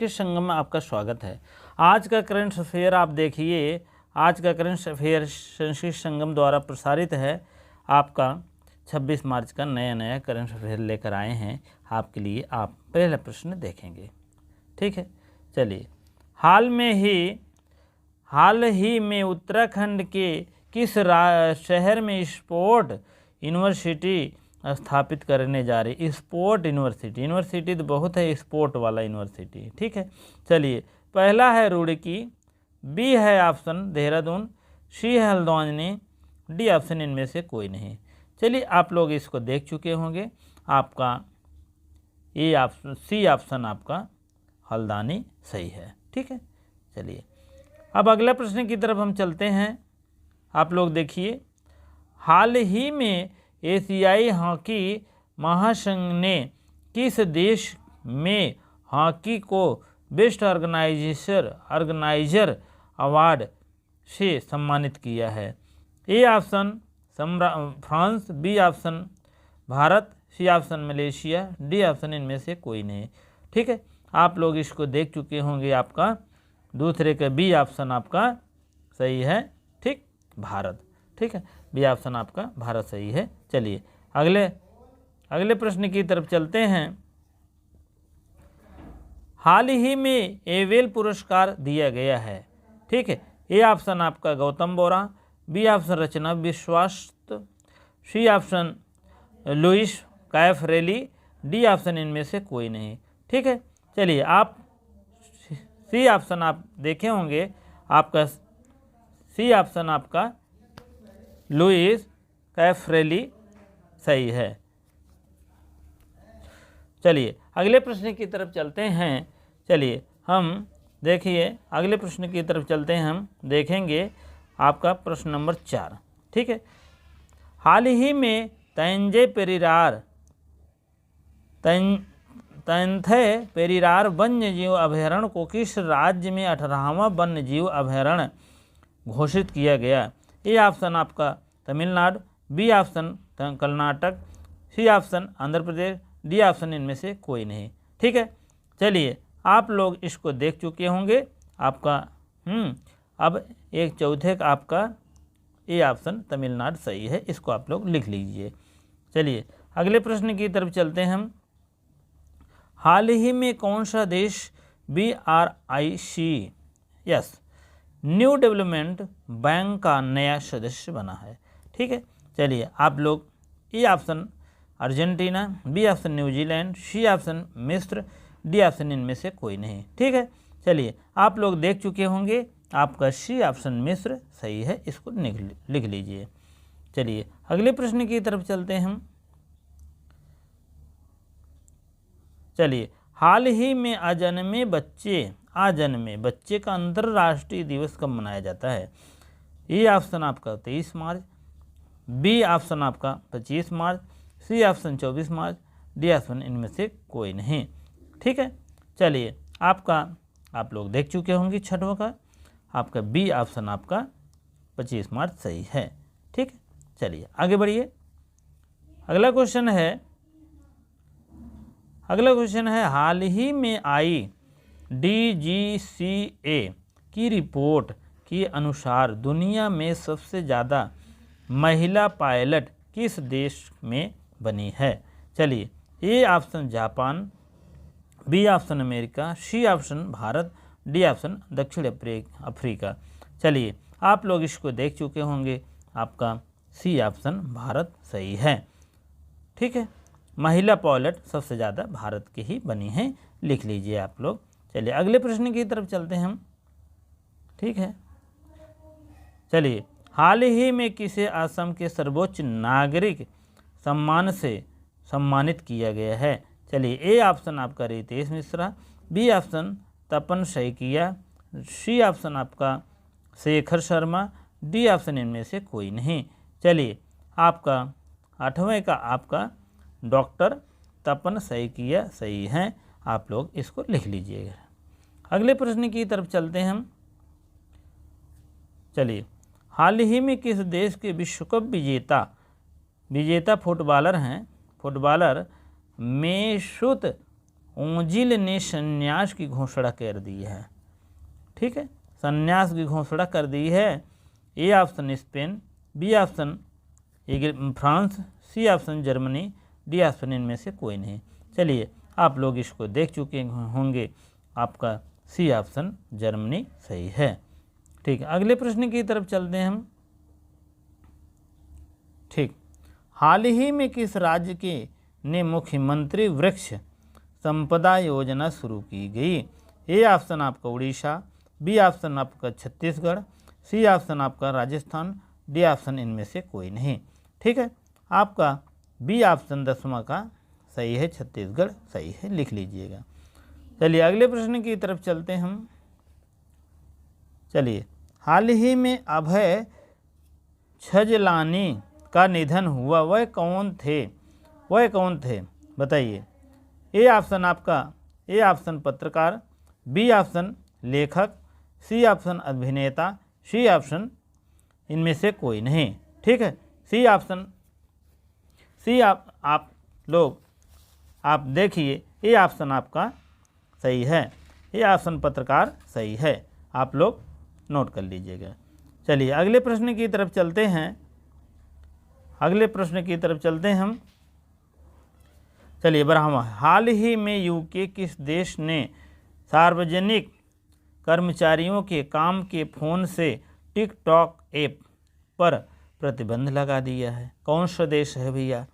संस्कृत संगम में आपका स्वागत है। आज का करंट अफेयर आप देखिए, आज का करंट अफेयर संस्कृत संगम द्वारा प्रसारित है। आपका 26 मार्च का नया करंट अफेयर लेकर आए हैं आपके लिए। आप पहला प्रश्न देखेंगे, ठीक है। चलिए, हाल ही में उत्तराखंड के किस शहर में स्पोर्ट यूनिवर्सिटी स्थापित करने जा रही? स्पोर्ट यूनिवर्सिटी तो बहुत है, स्पोर्ट वाला यूनिवर्सिटी, ठीक है। चलिए, पहला है रुड़की, बी है ऑप्शन देहरादून, सी है हल्द्वानी, डी ऑप्शन इनमें से कोई नहीं। चलिए, आप लोग इसको देख चुके होंगे। आपका ये ऑप्शन सी ऑप्शन आपका हल्द्वानी सही है, ठीक है। चलिए, अब अगला प्रश्न की तरफ हम चलते हैं। आप लोग देखिए, हाल ही में एशियाई हॉकी महासंघ ने किस देश में हॉकी को बेस्ट ऑर्गेनाइजर अवार्ड से सम्मानित किया है? A option France, B option Bharat, C option Malaysia, D option इनमें से कोई नहीं, ठीक है। आप लोग इसको देख चुके होंगे। आपका दूसरे का बी ऑप्शन आपका सही है, ठीक, भारत, ठीक है। बी ऑप्शन आपका भारत सही है। चलिए, अगले प्रश्न की तरफ चलते हैं। हाल ही में एवेल पुरस्कार दिया गया है, ठीक है। ए ऑप्शन आपका Gautam Bora, B option Rachna Vishwas, C option Louis Caffarelli, D option इनमें से कोई नहीं, ठीक है। चलिए, आप सी ऑप्शन आप देखे होंगे। आपका सी ऑप्शन आपका लुइस कैफरेली सही है। चलिए, अगले प्रश्न की तरफ चलते हैं। चलिए, हम देखिए अगले प्रश्न की तरफ चलते हैं। हम देखेंगे आपका प्रश्न नंबर 4, ठीक है। हाल ही में तंजे पेरियार वन्य जीव अभयारण्य को किस राज्य में 18वां वन्य जीव अभयारण्य घोषित किया गया? ए ऑप्शन आपका Tamil Nadu, B option Karnataka, C option Andhra Pradesh, D option इनमें से कोई नहीं, ठीक है। चलिए, आप लोग इसको देख चुके होंगे। आपका अब एक चौथे का आपका ए ऑप्शन तमिलनाडु सही है। इसको आप लोग लिख लीजिए। चलिए, अगले प्रश्न की तरफ चलते हैं हम। हाल ही में कौन सा देश BRICS न्यू डेवलपमेंट बैंक का नया सदस्य बना है? ठीक है। चलिए, आप लोग A option Argentina, B option New Zealand, C option मिस्र, डी ऑप्शन इनमें से कोई नहीं, ठीक है। चलिए, आप लोग देख चुके होंगे। आपका सी ऑप्शन मिस्र सही है। इसको लिख लीजिए। चलिए, अगले प्रश्न की तरफ चलते हैं हम। चलिए, हाल ही में अजन्मे बच्चे का अंतर्राष्ट्रीय दिवस कब मनाया जाता है? ए ऑप्शन आपका 23 मार्च, बी ऑप्शन आपका 25 मार्च, सी ऑप्शन 24 मार्च, डी ऑप्शन इनमें से कोई नहीं, ठीक है। चलिए, आप लोग देख चुके होंगे छठवां का। आपका बी ऑप्शन आपका 25 मार्च सही है, ठीक है। चलिए, आगे बढ़िए। अगला क्वेश्चन है हाल ही में आई DGCA की रिपोर्ट के अनुसार दुनिया में सबसे ज़्यादा महिला पायलट किस देश में बनी है? चलिए, A option Japan, B option America, C option Bharat, D option दक्षिण अफ्रीका। चलिए, आप लोग इसको देख चुके होंगे। आपका सी ऑप्शन भारत सही है, ठीक है। महिला पायलट सबसे ज़्यादा भारत की ही बनी है, लिख लीजिए आप लोग। चलिए, अगले प्रश्न की तरफ चलते हैं हम, ठीक है। चलिए, हाल ही में किसे असम के सर्वोच्च नागरिक सम्मान से सम्मानित किया गया है? चलिए, ए ऑप्शन आपका रितेश मिश्रा, बी ऑप्शन तपन सैकिया, सी ऑप्शन आपका शेखर शर्मा, डी ऑप्शन इनमें से कोई नहीं। चलिए, आपका 8वें का आपका डॉक्टर तपन सैकिया सही हैं। आप लोग इसको लिख लीजिएगा। अगले प्रश्न की तरफ चलते हैं हम। चलिए, हाल ही में किस देश के विश्व कप विजेता फुटबॉलर मेसूत ओजिल ने संन्यास की घोषणा कर दी है। ठीक है, संन्यास की घोषणा कर दी है। A option Spain, B option France, C option Germany, D option इनमें से कोई नहीं। चलिए, आप लोग इसको देख चुके होंगे, आपका सी ऑप्शन जर्मनी सही है। ठीक है, अगले प्रश्न की तरफ चलते हैं हम। ठीक, हाल ही में किस राज्य के ने मुख्यमंत्री वृक्ष संपदा योजना शुरू की गई? ए ऑप्शन आपका उड़ीसा, बी ऑप्शन आपका छत्तीसगढ़, सी ऑप्शन आपका राजस्थान, डी ऑप्शन इनमें से कोई नहीं। ठीक है, आपका बी ऑप्शन 10वां का सही है, छत्तीसगढ़ सही है, लिख लीजिएगा। चलिए, अगले प्रश्न की तरफ चलते हैं हम। चलिए, हाल ही में अभय छजलानी का निधन हुआ, वह कौन थे? वह कौन थे बताइए। ए ऑप्शन आपका, ए ऑप्शन पत्रकार, बी ऑप्शन लेखक, सी ऑप्शन अभिनेता, सी ऑप्शन इनमें से कोई नहीं। ठीक है, सी ऑप्शन, सी आप लोग आप देखिए, ये ऑप्शन आपका सही है, ये ऑप्शन पत्रकार सही है, आप लोग नोट कर लीजिएगा। चलिए, अगले प्रश्न की तरफ चलते हैं। अगले प्रश्न की तरफ चलते हैं हम। चलिए, ब्राह्मण, हाल ही में यूके किस देश ने सार्वजनिक कर्मचारियों के काम के फ़ोन से टिकटॉक ऐप पर प्रतिबंध लगा दिया है? कौन सा देश है भैया?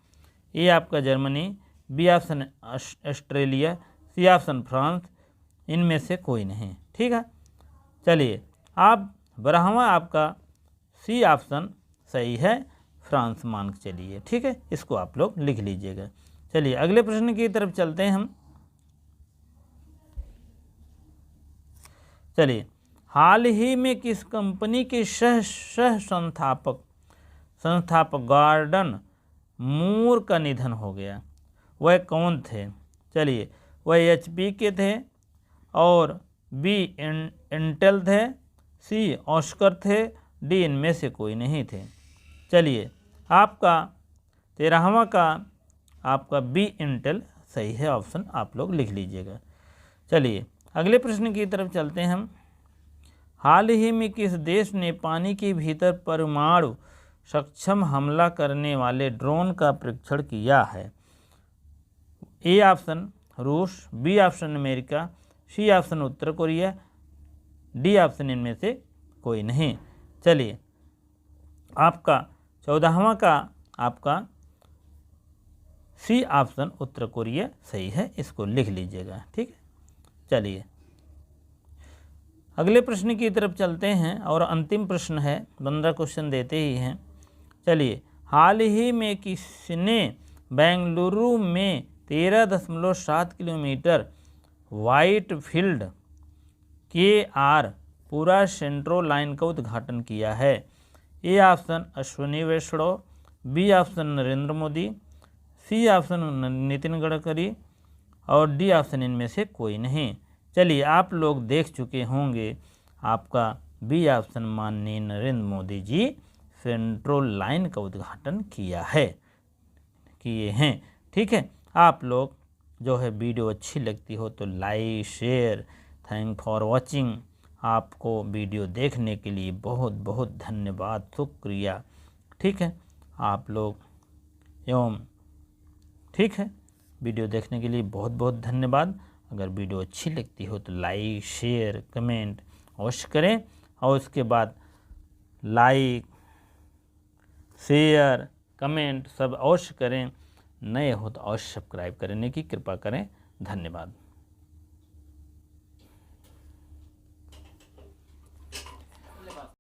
ए आपका Germany, B option Australia, C option France, इनमें से कोई नहीं। ठीक है, चलिए, आप ब्राह्मण आपका सी ऑप्शन सही है, फ्रांस मान के चलिए। ठीक है, इसको आप लोग लिख लीजिएगा। चलिए, अगले प्रश्न की तरफ चलते हैं हम। चलिए, हाल ही में किस कंपनी के सह संस्थापक गॉर्डन मूर का निधन हो गया? वह कौन थे? चलिए, वह HP के थे, और बी इंटेल थे, सी ऑस्कर थे, डी इनमें से कोई नहीं थे। चलिए, आपका 13वां का आपका बी इंटेल सही है, ऑप्शन आप लोग लिख लीजिएगा। चलिए, अगले प्रश्न की तरफ चलते हैं हम। हाल ही में किस देश ने पानी के भीतर परमाणु सक्षम हमला करने वाले ड्रोन का परीक्षण किया है? ए ऑप्शन रूस, B option America, C option उत्तर कोरिया, डी ऑप्शन इनमें से कोई नहीं। चलिए, आपका 14वां का आपका सी ऑप्शन उत्तर कोरिया सही है, इसको लिख लीजिएगा। ठीक है, चलिए, अगले प्रश्न की तरफ चलते हैं, और अंतिम प्रश्न है, 15 क्वेश्चन देते ही हैं। चलिए, हाल ही में किसने बेंगलुरु में 13.7 किलोमीटर वाइट फील्ड KR पूरा सेंट्रो लाइन का उद्घाटन किया है? A option Ashwini Vaishnaw, B option Narendra Modi, C option Nitin Gadkari, और डी ऑप्शन इनमें से कोई नहीं। चलिए, आप लोग देख चुके होंगे, आपका बी ऑप्शन माननीय नरेंद्र मोदी जी सेंट्रो लाइन का उद्घाटन किए हैं। ठीक है, आप लोग जो है वीडियो अच्छी लगती हो तो like share, thank for watching. आपको वीडियो देखने के लिए बहुत बहुत धन्यवाद, शुक्रिया। ठीक है, आप लोग एवं ठीक है, वीडियो देखने के लिए बहुत बहुत धन्यवाद। अगर वीडियो अच्छी लगती हो तो लाइक शेयर कमेंट अवश्य करें, और उसके बाद लाइक शेयर कमेंट सब अवश्य करें। नए हो तो अवश्य सब्सक्राइब करने की कृपा करें। धन्यवाद।